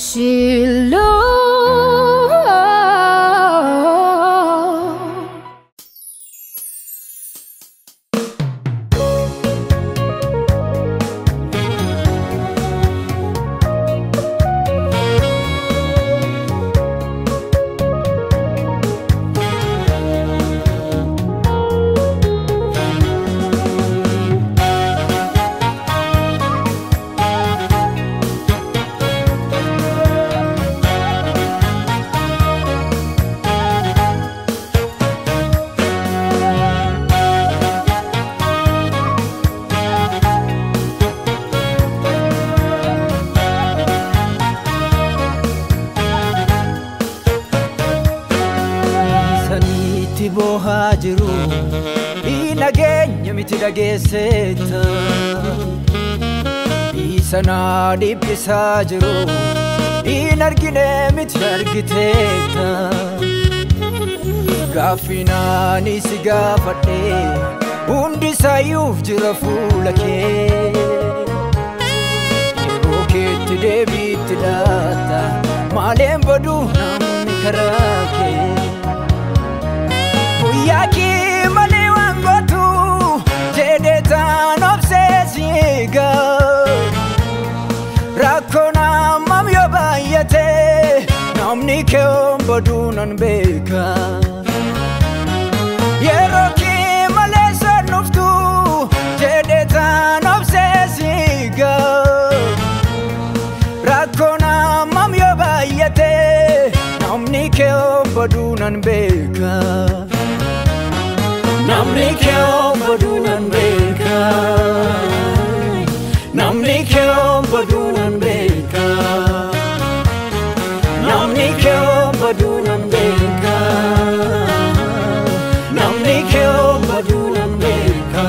Shiloh. Bohajiru inagenya mitidagesseta isana dibbisajiru inargine mitargiteta gafinani sigafadhe undi sayuf jira fulake roketti debiti data malen bodu namni karake Yaki male wangotu jedetan obsesiga rakona mam yobayate namni ke ombodunan beka yeroki male sanuftu jedetan obsesiga rakona mam yobayate namni ke ombodunan beka Namni ke ombodunan beka Namni ke ombodunan beka Namni ke ombodunan beka Namni ke ombodunan beka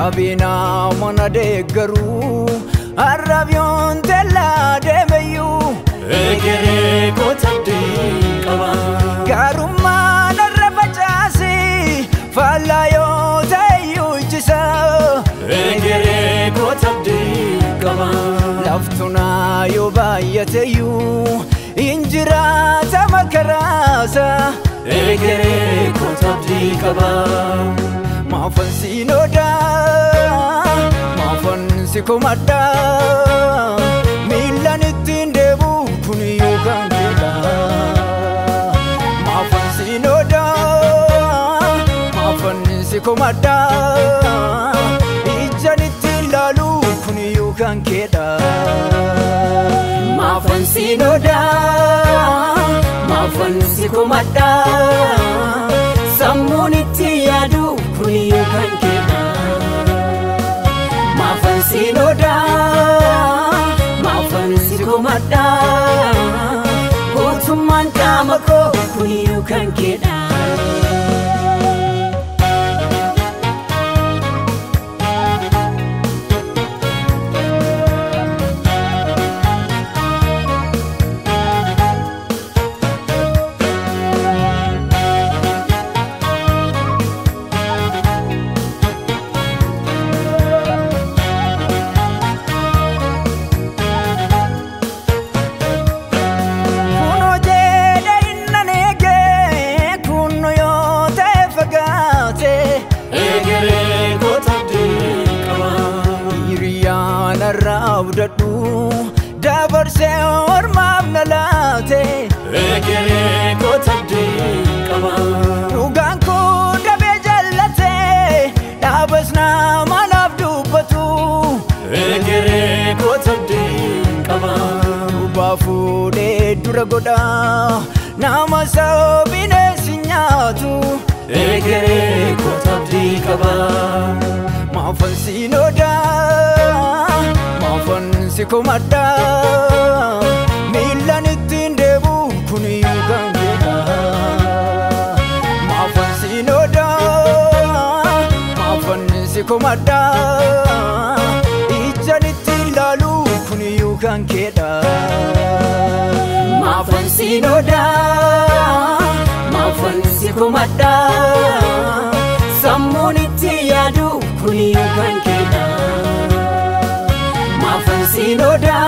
Abina mana degaru Arabion tella demeyu Egere kotadi kama Garuma narrafachasi Falayo tayu jisa Egere kotadi kama Laftuna yubayateyu Injira tamakarasa Egere kotadi kama Mafan noda, mafan sikomada, milanitin debu kuniyo kangela. Mafan noda, mafan sikomada, ijanitin lalu kuniyo kangela. Mafan noda, mafan sikomada, samuniti yadu. Kuniyo kankeda Mafansi noda Mafansi komada Utuman kamako Kuniyo kankeda Dadu dabarse ormam nalate Egere kotadi kama Rugan ko dabe jallate dabasna manaf dubatu Egere kotadi kama Rubafu de duragoda nama sabine sinyatu Egere kotadi kama Mafansi noda Mafan sikomada milanitin debu kuniyu kangela komadha ijjanitti ilaalu kuniyyuu kan keedha maafan siinoodha maafan si komadha sammuun itti yaadu kuniyyuu kan keedha maafan siinoodha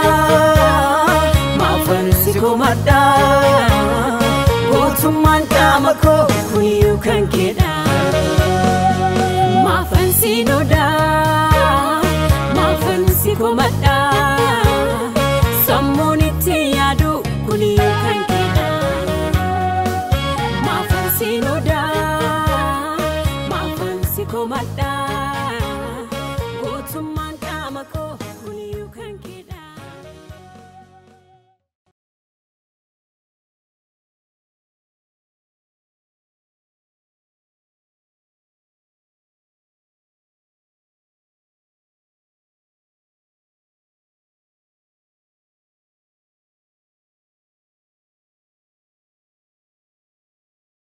maafan si komadha guutummaan qaama koo kuniyyuu kan keedha maafan siinoodha maafan si komadha sammuun itti yaadu kuniyyuu kan keedha maafan siinoodha maafan si komadha